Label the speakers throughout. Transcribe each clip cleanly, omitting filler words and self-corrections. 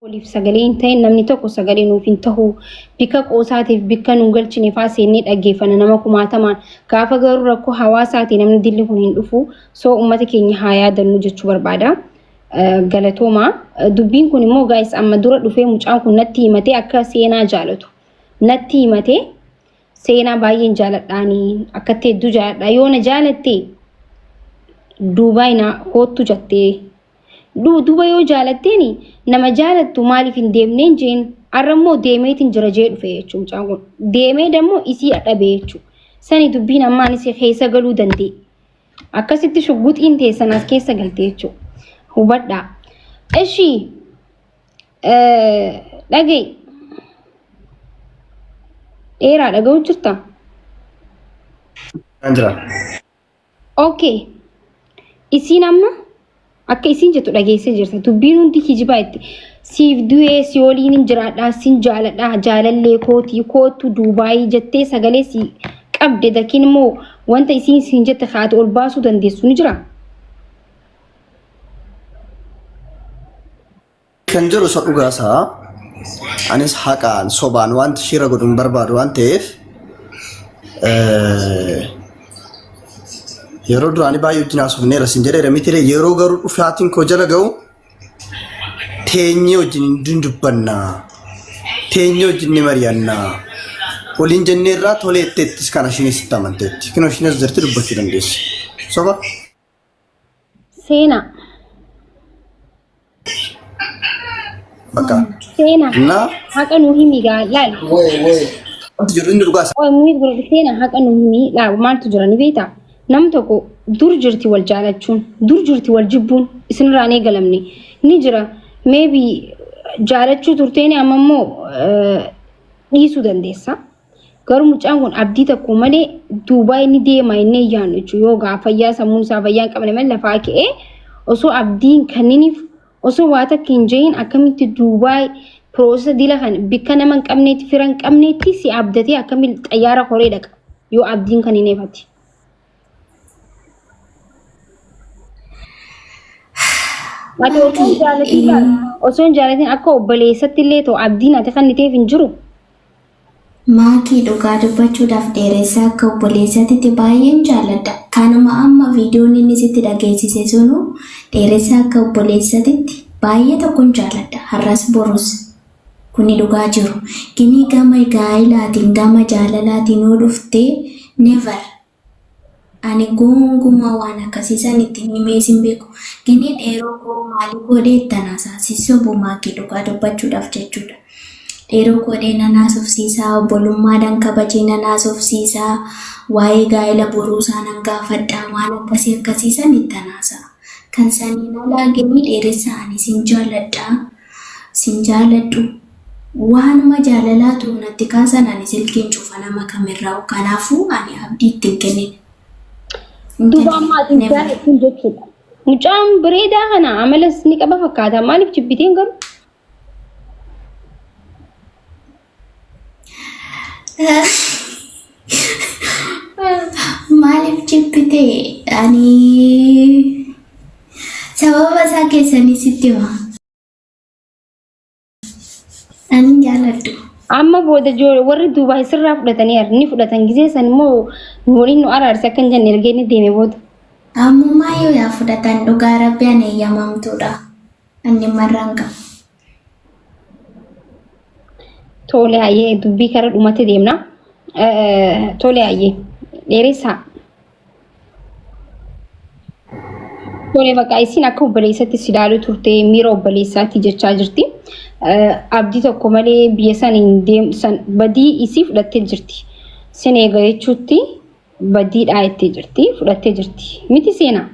Speaker 1: Oliif sagalee hin ta'in namni tokko sagalee nuuf hin ta'u bika qoosaatiif bika nu galchine faaseenii dhaggeeffana nama kumaatamaan gaafa garuu rakkoo hawaasaatii namni dilli kun hin dhufu soo uummata keenya haa yaadannu jechuu barbaada. Galatooma dubbiin kun immoo gaayis amma dura dhufee mucaan kun natti himatee akka seenaa jaalatu natti himatee seenaa baay'een jaaladhaanii akka hedduu jaaladha yoo na jaalatte Duubaay na hoottu jettee Duuba yoo jaalatteeni nama jaalattu maaliif hin deemneen jeen arrammoo deemeetiin jira jee dhufe jechuun mucaan kun deemee dammoo isii adhabe jechuun sani dubbiin ammaan isii keessa galuu danda'e akkasitti shugguxiin teessan as keessa galte jechuun hubadhaa ishii dhagee dheeraa dhaga'u jirta okay isiin amma akka isiin jettu dhageessee jirta dubbiin hundi kijibaa itti siif du'ee si waliin hin jiraadhaa sin jaaladhaa jaalallee kootii kootu Duubaayii jettee sagalee si qabde dakiin immoo wanta isiin siin jette haati ol baasuu dandeessu ni jira.
Speaker 2: Kan jiru isa dhugaasaa anis haqaan sobaan wanti shira godhuun barbaadu waan ta'eef yeroo duraanii baay'ee wajjin haasofneera sin jedheera miti yeroo garuu dhufaatiin koo jala ga'u teenyee wajjin hin dubbannaa teenyee wajjin ni mari'annaa waliin jenneerraa tolee itteettis kana ishiinis itti amanteetti kinoo ishiinis jirti dubbachuu dandeessi soba
Speaker 1: seenaa
Speaker 2: bakka
Speaker 1: seenaa haqa nuu himi laal
Speaker 2: wanti jedhu inni dhugaasa
Speaker 1: muummiit gurgurta seenaa haqa nuu himi laal maaltu jira ni beektaa nam tokko dur jirti wal jaalachuun dur jirti wal jibbuun isinirraa nee galamne ni jira maybe jaalachuu turteeni amma immoo dhiisuu dandeessa garuu mucaan kun abdii tokko malee Duubaay ni deema inni yaanu jechuudha yoo gaa fayyaa sammuun isaa fayyaa hin qabne malee lafaa ka'ee osoo abdiin kanniniif osoo waa takka hin jeeyin akkamitti Duubaay piroosesa dila kan bikka nama hin qabneetti fira hin qabneetti si abdatee akkamitti xayyaara horee dhaqa yoo abdiin kan hin eefati. Mati osoo hin jaalatiin akka obboleessatti illee ta'u abdiin ati kan niteef hin jiru.
Speaker 3: Maakii dhugaa dubbachuudhaaf dheeressaa akka obboleessaatti baay'een jaaladha. Kanuma amma viidiyoon inni sitti dhageessise sunu dheeressaa akka obboleessaatti baay'ee tokkoon jaaladha. Har'as borus kuni dhugaa jiru. Gini gama gaa'ilaatiin gama jaalalaatiin yoo dhuftee never. Ani gonguma waan akkasiisan ittiin himees hin beeku. Gini dheeroo koo maalii godhee tanaasaa sissobuu maakii dhugaa dubbachuudhaaf jechuudha. Dheeroo godhee nanaasofsiisaa obbolummaadhaan kabajee nanaasofsiisaa waa'ee gaa'ela boruusaa nan gaafadhaa waan akkasii akkasiisan itti tanaasaa. Kan saniin alaa gini dheeressaa ani sin jaaladhaa sin jaaladhu. Waanuma jaalalaatu natti kaasan ani silkiin cufa nama kamirraa kanaafuu ani abdii ittiin kennine.
Speaker 1: Duubaan maatiin jaalattiin jechuudha. Mucaan bareedaa kana amalas ni qaba fakkaata. Maaliif jibbiteen garuu?
Speaker 3: Maaliif jibbitee? Ani sababa isaa keessanii sitti hima. Ani jaaladhu.
Speaker 1: Amma booda warri Duubaay sirraa fudhatanii ni fudhatan gisee san immoo waliin nu araarse akka hin jenne ergee ni deeme booda.
Speaker 3: Ammumaa yoo yaa fudhatan dhugaa rabbi ani eeyyamamtuudha. Ani marraan qaba.
Speaker 1: Tole hayyee dubbii kara dhumate deemna. Tole hayyee dheeressaa. Tole bakka isin akka obboleessatti si ilaaluu turte miira obboleessaatti jechaa jirti. Abdii tokko malee biyya san hin deemsan badii isii fudhattee jirti. Sin eega jechuutti badii dhaayattee jirti fudhattee jirti. Miti seenaa.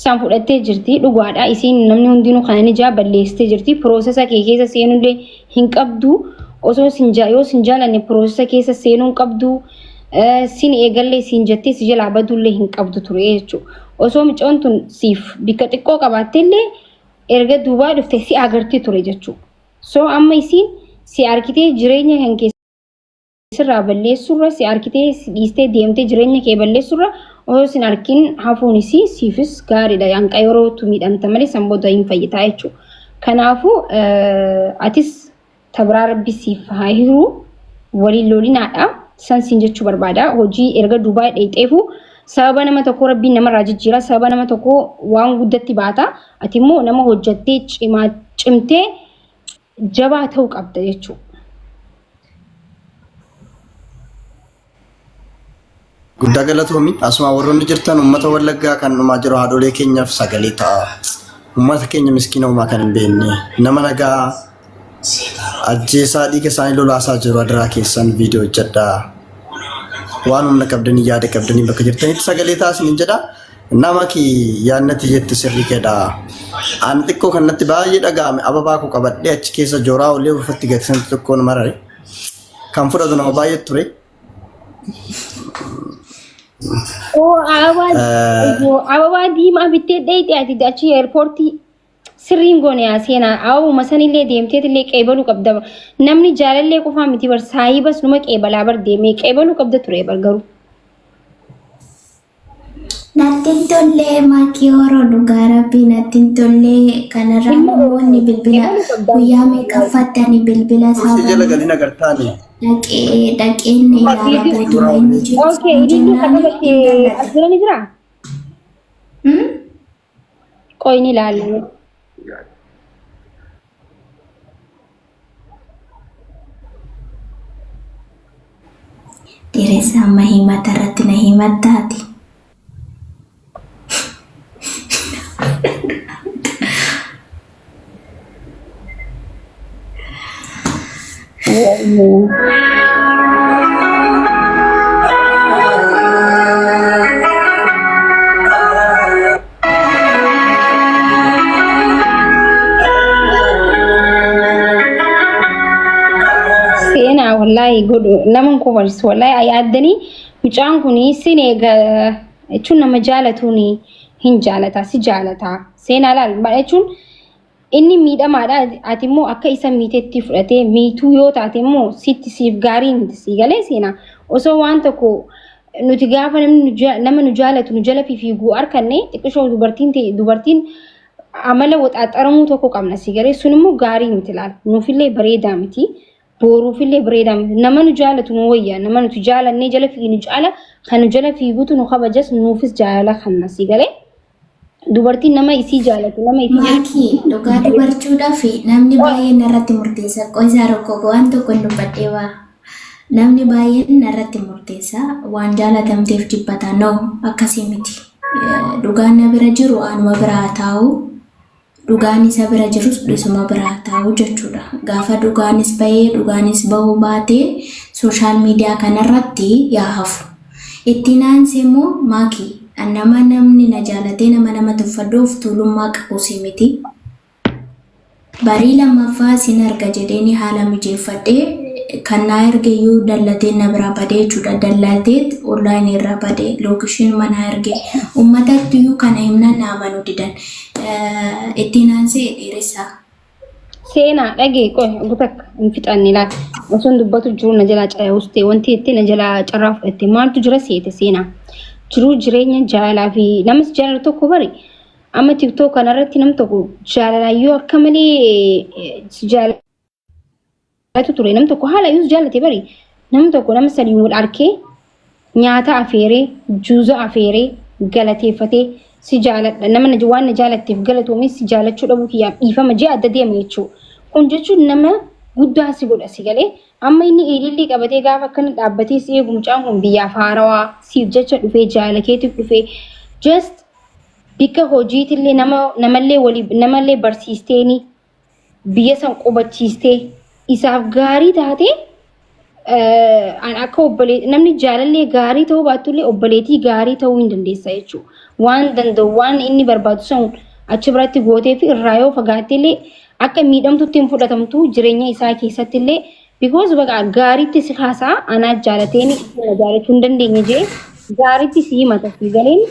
Speaker 1: San fudhattee jirti dhugaadhaa isiin namni hundinuu kan ijaa balleessitee jirti. Piroosesa kee keessa seenullee hin qabdu. Osoo yoo sin jaalanne piroosesa keessa seenuu hin qabdu. Sin eegallee siin jettee si jalaa badullee hin qabdu ture jechuudha. Osoo mucaan tun siif bikka xiqqoo qabaattellee erga Duubaay dhufte si agartee ture jechuudha. So amma isiin si arkitee jireenya kan keessirraa balleessurra si arkitee dhiistee deemtee jireenya kee balleessurra osoo sin arkin hafuunis siifis gaariidha yanqa yeroo tu miidhamta malee san booda hin fayyitaa jechuudha. Kanaafuu atis tabraa rabbi siif haa hiru waliin lolinaadha san siin jechuu barbaada. Hojii erga Dubaay dheexeefu sababa nama tokko rabbiin namarraa jijjiira sababa nama tokko waan guddatti baata ati immoo nama hojjattee cimtee jabaa ta'uu qabda jechuudha.
Speaker 2: Guddaa galatoomi asuma warroonni jirtan uummata Wallaggaa kan dhumaa jiru haadholee keenyaaf sagalee ta'a. Uummata keenya miskiina uumaa kan hin beekne nama nagaa ajjeesaa dhiiga isaanii lolaasaa jiru adiraa keessan viidiyoo hojjedhaa. Waan humna qabdanii yaada qabdanii bakka jirtanitti sagalee taasisan hin jedha. Nama ki yaannati jetti sirrii kedha. Ani xiqqoo kanatti baay'ee dhaga'ame ababaa koo qabadhee achi keessa jooraa ollee uffatti gatisan tokkoon marare. Kan fudhatu nama baay'ee ture.
Speaker 1: Ababaa diimaa bittee dheedhee ati achi eerpoortii sirriin goone seenaa ababuma sanillee deemteetillee qeebaluu qabda. Namni jaalallee qofaa miti bar saayibas numa qeebalaa bar deemee qeebaluu qabda ture bar garuu.
Speaker 3: Nattiin tollee maakii horoo dhugaa rabbii nattiin tollee kanarraa namoonni bilbila guyyaa meeqaffattanii bilbila isaa
Speaker 2: jala galii nagartaani.
Speaker 3: Dhaqeen yaada dura inni jiru.
Speaker 1: Okay, ini kabalatee asirra ni jira? Qoy ni ilaalle.
Speaker 3: Dheeressa amma himata irratti na himattaati.
Speaker 1: Seenaa wallahi godhu naman ko barsiisu wallahi ayaaddanii mucaan kuni sineega jechuun nama jaalatuuni hin jaalata si jaalata seenaa laal jechuun inni miidhamaadha ati immoo akka isa miitetti fudhatee miituu yoo taate immoo sitti siif gaarii miti si galee seenaa osoo waan tokko nuti gaafa nama nu jaalatu nu jala fiiguu arkanne xiqqishoo dubartiin amala waxaaxaramuu tokko qabna si galee sun immoo gaarii miti laal nuufillee bareedaa miti boruufillee bareedaa miti nama nu jaalatu nu wayyaa nama nuti jaalannee jala fiignu caala kan nu jala fiiguutu nu kabajas nuufis jaalala kanna si galee. Dubartiin nama isii jaalatu nama isii
Speaker 3: Maakii dhugaa dubarchuudhaaf namni baay'een irratti murteessa. Qoisaa rakkoo waan tokko hin dubbadhee waa. Namni baay'een irratti murteessa waan jaalatamteef dibbata. No akkasii miti. Dhugaan na bira jiru anuma biraa taa'u. Dhugaan isa bira jirus isuma biraa taa'u jechuudha. Gaafa dhugaanis bahee dhugaanis bahuu baatee sooshaal miidiyaa kanarratti yaa hafu. Ittiin aansee immoo maakii. Nama namni na jaalatee nama tuffadoof tuulummaa qabuusi miti. Barii lammaffaa sin arga jedheeni haala mijeeffadhee kan na ergeyyuu dallatee na biraa badee jechuudha. Dallatee online irraa badee lookishiin mana ergee uummatatti iyyuu kana himna na amanuu didan. Ittiin aansee dheeressaa.
Speaker 1: seenaa dhagee qoy gutakka hin fixanne laata osoo dubbatu jiru na jalaa caayustee wanti itti na jalaa carraa fudhatte maaltu jira seete seenaa. Jiruu jireenya jaalalaa fi namas jaalala tokko bari amma TikTok kanarratti nam tokko jaalalayyoo akka malee jaalatu ture nam tokko haala yuus jaalate bari nam tokko nama sadii wal arkee nyaata afeeree juuza afeeree galateeffatee si jaaladha nama waan na jaalatteef galatoomee si jaalachuu dhabu kiyyaaf dhiifama jee adda deema jechuudha. Kun jechuun nama guddaa si godha si galee amma inni eelillee qabatee gaafa akkana dhaabbatee si eegu mucaan kun biyyaaf haarawaa siif jecha dhufee jaalakeetiif dhufee just bikka hojiitillee namallee barsiisteeni biyya san qubachiistee isaaf gaarii taate akka obboleetii namni jaalallee gaarii ta'uu baatullee obboleetii gaarii ta'uu hin dandeessa jechuudha. Waan danda'u waan inni barbaadu san achi biratti gootee fi irraa yoo fagaatteellee akka miidhamtutti hin fudhatamtu jireenya isaa keessattillee because baga gaariitti si haasaa anaa jaalateeni na jaalachuu hin dandeenye jee gaariitti si himata fi galeen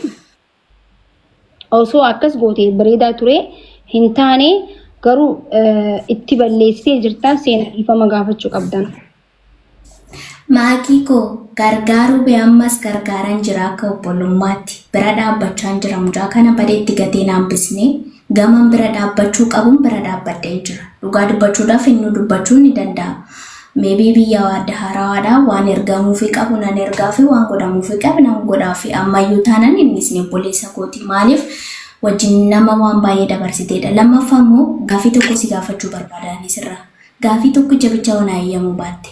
Speaker 1: osoo akkas gootee bareedaa ture hin taane garuu itti balleessitee jirtaan seenaa dhiifama gaafachuu qabdan.
Speaker 3: Maakii gargaaru bee ammas gargaaran jira akka obbolummaatti bira dhaabbachaa jira mucaa kana badeetti gatiin hambisnee gaman bira dhaabbachuu qabuun bira dhaabbadhee jira. Dhugaa dubbachuudhaaf inni dubbachuu ni danda'a. Maybe biyya waadda harawaadhaa waan ergamuufi qabu nan ergaafi waan godhamuufi qabu nan godhaafi ammayyuu taanaan innis ni obboleessa kooti maaliif wajjin nama waan baay'ee dabarsiteedha. Lammaffaa immoo gaafii tokko si gaafachuu barbaadanii sirraa. Gaafii tokko jabicha waan ayyamu baatte.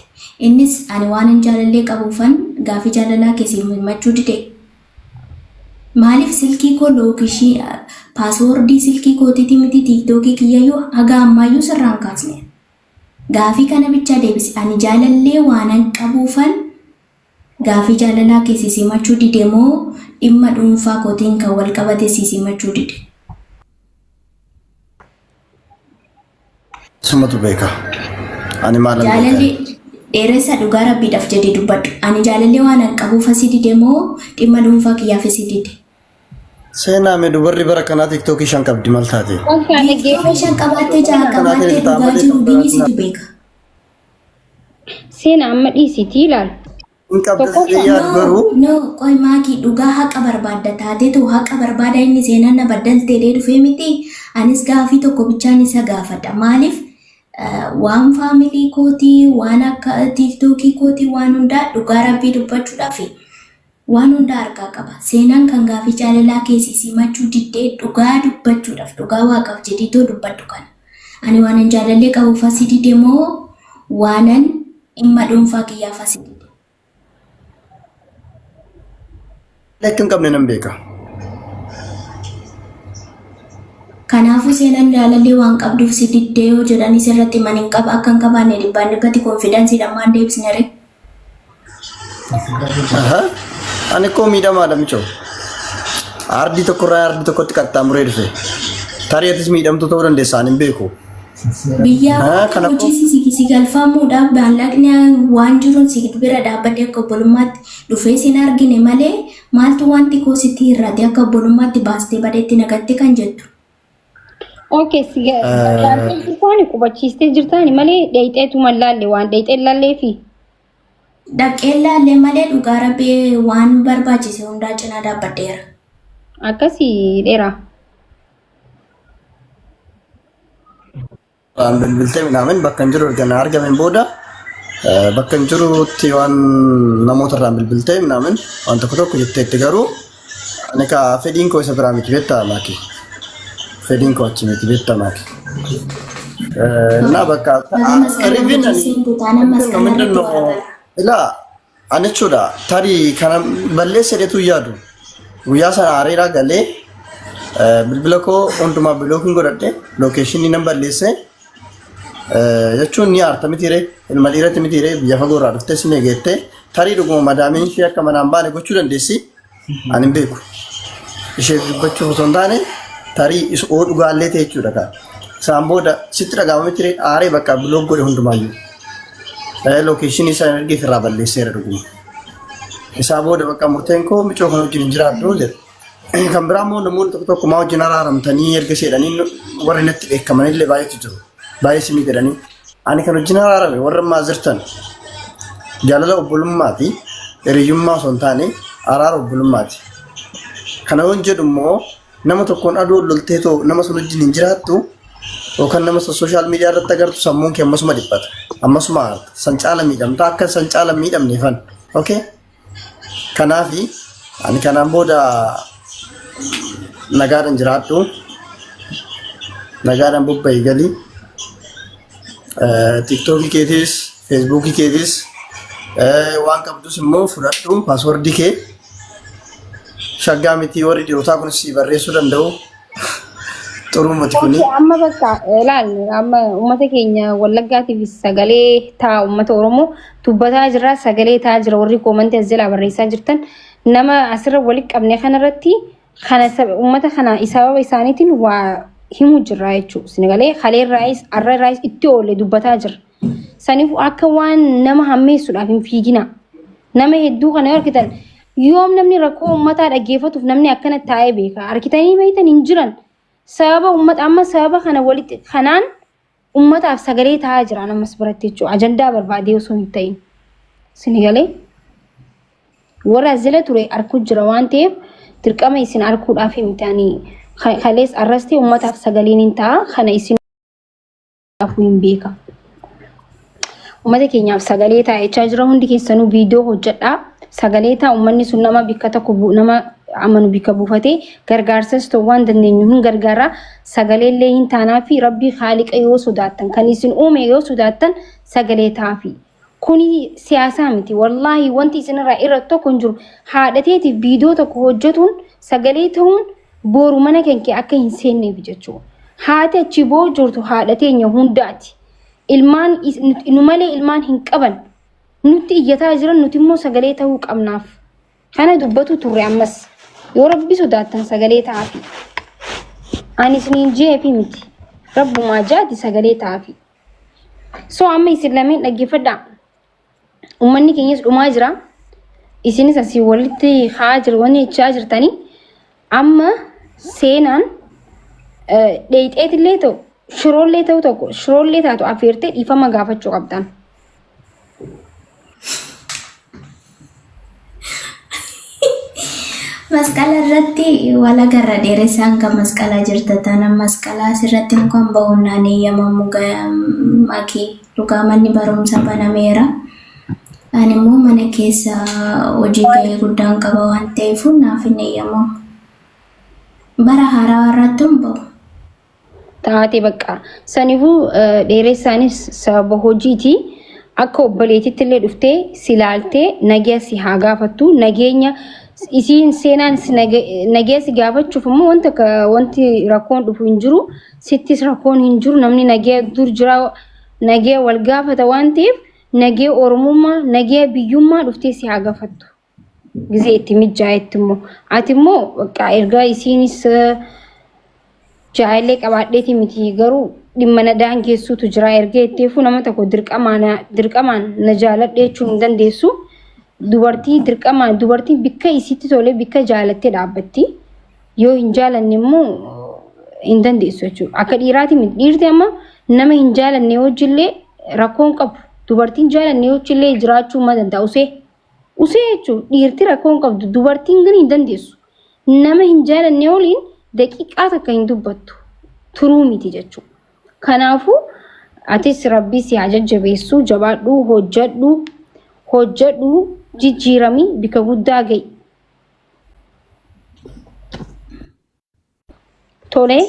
Speaker 3: Innis ani waan hin jaalallee qabuufan gaafii jaalalaa keessi himachuu dide. Maaliif silkii koo lookishii paaswoordii silkii kootiitii miti tiiktookii kiyyayyuu haga ammayyuu sirraan kaasne. Gaafii kana bicha deebisi ani jaalallee waan qabuufan gaafii jaalalaa keessi himachuu dide moo dhimma dhuunfaa kootiin kan wal qabate himachuu dide.
Speaker 2: Sumatu beeka. Ani maalan
Speaker 3: jaalallee dheeressa dhugaa rabbiidhaaf jedhee dubbadhu. Ani jaalallee waan qabuuf asii dide moo dhimma dhuunfaa kiyyaaf asii dide.
Speaker 2: Seenaa mee dubarri bara kanaa tiiktookii shan qabdi maal taate?
Speaker 3: Tiiktookii shan qabattee jaha qabattee dhugaa jiru bineensitu beeka.
Speaker 1: Seenaa amma dhiisitii ilaal.
Speaker 2: Hin qabdi yaad garuu.
Speaker 3: No qoy maakii dhugaa haqa barbaadda taatee ta'u haqa barbaada inni seenaan na baddaltee dhufee miti. Anis gaafii tokko bichaan isa gaafadha. Maaliif waan faamilii kootii waan akka tiiktookii kootii waan hundaa dhugaa rabbii dubbachuudhaaf waan hundaa harkaa qaba. Seenaan kan gaafii jaalalaa keessi himachuu diddee dhugaa dubbachuudhaaf dhugaa waaqaaf jedhiitoo dubbadhu kana. Ani waanan jaalallee qabuuf asii dide moo waanan dhimma dhuunfaa kiyyaaf asii dide.
Speaker 2: Lekkin qabne nan beeka.
Speaker 3: Kanaafuu seenaan jaalallee waan qabduuf si diddee yoo jedhan isirratti manin qaba akka hin qabaanne dhibbaan dhibbatti konfidansiidhaan waan deebisne ree.
Speaker 2: Ani koo miidhamaadha michoo. Aardii tokkorraa aardii tokkotti qaxxaamuree dhufe. Tariyatis miidhamtuu ta'uu dandeessa ani hin beeku.
Speaker 3: Biyyaa hojii si galfamuudhaaf baallaqni waan jiruun si bira dhaabbadee akka obbolummaatti dhufee sin argine malee maaltu wanti koo sitti hir'ate akka obbolummaatti baastee badeetti nagatte kan jettu.
Speaker 1: Okay, jirtaani qubachiistee jirtaani malee dheeyxeetu mallaalle waan dheeyxee laallee fi.
Speaker 3: Dhaqee laallee malee dhugaa rabbee waan barbaachise hundaa cinaa dhaabbadheera.
Speaker 1: Akkasii dheeraa.
Speaker 2: Bilbiltee midhaamin bakka hin jiru erga argamen booda bakka hin jirutti waan namoota irraan bilbiltee midhaamin waan tokko tokko jetteetti garuu ani ka fedhiin koo isa biraa miti beektaa maaki. Fedhiin koo achi miti beektaa maaki. Naa bakka riviin ilaa ani jechuudha tarii kana balleessa jedhetu yaadu guyyaa sana hariiraa galee bilbila koo hundumaa bilookiin godhadhe lookeeshinii nan balleesse. Jechuun ni aarta mitiire ilma dhiiratti mitiire biyya fagoo irraa dhuftee si neegeettee tarii dhuguma madaamiin ishee akka manaan baane gochuu dandeessi ani hin beeku. Ishee dubbachuuf osoo hin taane tarii oo dhugaallee ta'e jechuudha kaa. Isaan booda sitti dhagaama mitiire aaree bakka biloog godhe hundumaayyuu. Lookeeshinii isaa ergeef irraa balleesseera dhuguma. Isaa booda bakka murteen koo michoo kan wajjin hin jiraadhu jedhe. Kan biraa immoo namoonni tokko tokko maa wajjin araaramtanii erga seedhanii warri natti beekamanillee baay'eetu jiru. Baay'ee simii jedhanii ani kan wajjin araarame warra ammaa jirtan jaalala obbolummaati hiriyyummaa osoo hin taane araara obbolummaati. Kana yoon jedhu immoo nama tokkoon aduu loltee too nama sun wajjin hin jiraattu yookaan nama sooshaal miidiyaa irratti agartu sammuun kee ammasuma dhiphata ammasuma aarta san caala miidhamta akka san caala miidhamneefan. Okay kanaafi ani kanaan booda nagaadhaan jiraadhu nagaadhaan bobba'ii galii. TikTok keetis, Facebook keetis waan qabdus immoo fudhadhu paaswordii kee shaggaa miti warri dhiyootaa kunis barreessuu danda'u xurumati kuni.
Speaker 1: Amma bakka ilaal amma uummata keenya Wallaggaatiif sagalee taa uummata Oromoo dubbataa jira sagalee taa jira warri koomantii as jalaa barreessaa jirtan nama asirra walitti qabne kanarratti kana uummata kana sababa isaaniitiin waa himu jirra jechuudha. Sinagalee halee raayis arra raayis itti oolle dubbataa jira. Saniif akka waan nama hammeessuudhaaf hin fiigina. Nama hedduu kana argitan yoom namni rakkoo uummataa dhaggeeffatuuf namni akkana taa'ee beeka. Arkitanii beektan hin jiran. Sababa uummata amma sababa kana walitti kanaan uummataaf sagalee taa'aa jira namas biratti jechuudha. Ajandaa barbaadee osoo hin ta'in. Sinigalee warra zila ture arkuu jira waan ta'eef dirqama isin arkuudhaaf himtanii khalees arrasti ummataaf sagaleen hin ta'a kana isin afuu hin beeka. Ummata keenyaaf sagalee taa'echaa jira hundi keessanuu viidiyoo hojjedhaa sagalee ta'a ummanni sun nama bikka tokko nama amanu bikka buufatee gargaarsas ta'uu waan dandeenyu hin gargaara sagalee illee hin taanaa fi rabbii haaliqa yoo sodaattan kan isin uume yoo sodaattan sagalee taa'afi. Kuni siyaasa miti wallahi wanti isinirraa irratti tokko hin jiru haadhateetiif viidiyoo tokko hojjetuun sagalee ta'uun boru mana keenya akka hin seenneef jechuudha. Haati achi boo jirtu haadhateenya hundaati. Ilmaan nu malee ilmaan hin qaban nutti iyyataa jiran nuti immoo sagalee ta'uu qabnaaf. Kana dubbatu turre ammas yoo rabbi sodaattan sagalee ta'afi. Ani isiniin jeefi miti rabbumaa jaati sagalee ta'afi. So amma isin lameen dhaggeeffadhaa. Ummanni keenyas dhumaa jira. Isinis asii walitti haa jiru wanni jechaa jirtanii amma seenaan dheeyxeetillee ta'u shiroollee ta'u tokko shiroollee taatu afeertee dhiifama gaafachuu qabdan.
Speaker 3: Masqala irratti wala garra dheeressaan kan masqalaa jirta taana masqalaa asirratti mukaan bahunnaan eeyyamamu makii dhugaa manni barumsa banameera. Ani immoo mana keessa hojii gahee guddaan qaba waan ta'eef naaf hin eeyyamamu. Bara haaraa irratti hin bahu.
Speaker 1: Taatee bakka sanifuu dheeressaanis sababa hojiiti akka obboleetitti illee dhuftee silaaltee nagaa si haa gaafattu nageenya isiin seenaan nagaa si gaafachuuf immoo wanti rakkoon dhufu hin jiru sittis rakkoon hin jiru namni nagaa dur jira nagaa wal gaafata waan ta'eef nagaa oromummaa nagaa biyyummaa dhuftee si haa gaafattu. Gizee itti mijjaayetti immoo ati immoo bakka ergaa isiinis jaalallee qabaadheeti miti garuu dhimma na daangeessuutu jira erga itteefu nama tokko dirqamaan na jaaladhe jechuun hin dandeessu. Dubartii dirqamaan dubartiin bikka isitti tolee bikka jaalattee dhaabbatti yoo hin jaalanne immoo hin dandeessu jechuudha. Akka dhiiraati miti dhiirti amma nama hin jaalanne hojillee rakkoon qabu dubartiin jaalanne hojillee jiraachuu ma danda'a usee jechuudha dhiirti rakkoon qabdu dubartiin gani hin dandeessu. Nama hin jaalanne waliin daqiiqaa takka hin dubbattu turuu miti jechuudha. Kanaafuu atis rabbii si haa jajjabeessu jabaadhu hojjedhu jijjiiramii bika guddaa ga'i. Tolee.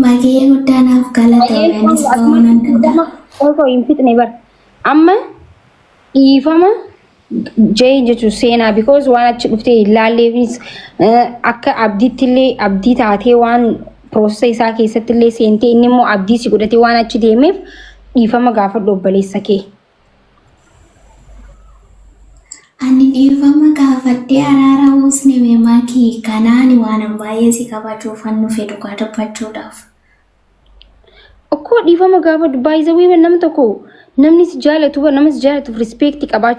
Speaker 3: Baay'ee guddaanaaf galatoomeenis ta'uu nan danda'a.
Speaker 1: Osoo hin fixne bara amma dhiifama jee jechuun seenaa because waan achi dhuftee ilaalleefis akka abdiitti illee abdii taatee waan piroosesa isaa keessatti illee seentee inni immoo abdii si godhatee waan achi deemeef dhiifama gaafadhu obboleessa kee.
Speaker 3: Ani dhiifama gaafadhee araara uusne meemaakii kanaan waan baay'ee si qabachuuf kan nu fedhu kaa dubbachuudhaaf.
Speaker 1: Akkoo dhiifama gaafadhu baay'ee nama tokko namni si jaalatuuf respect qabaachuu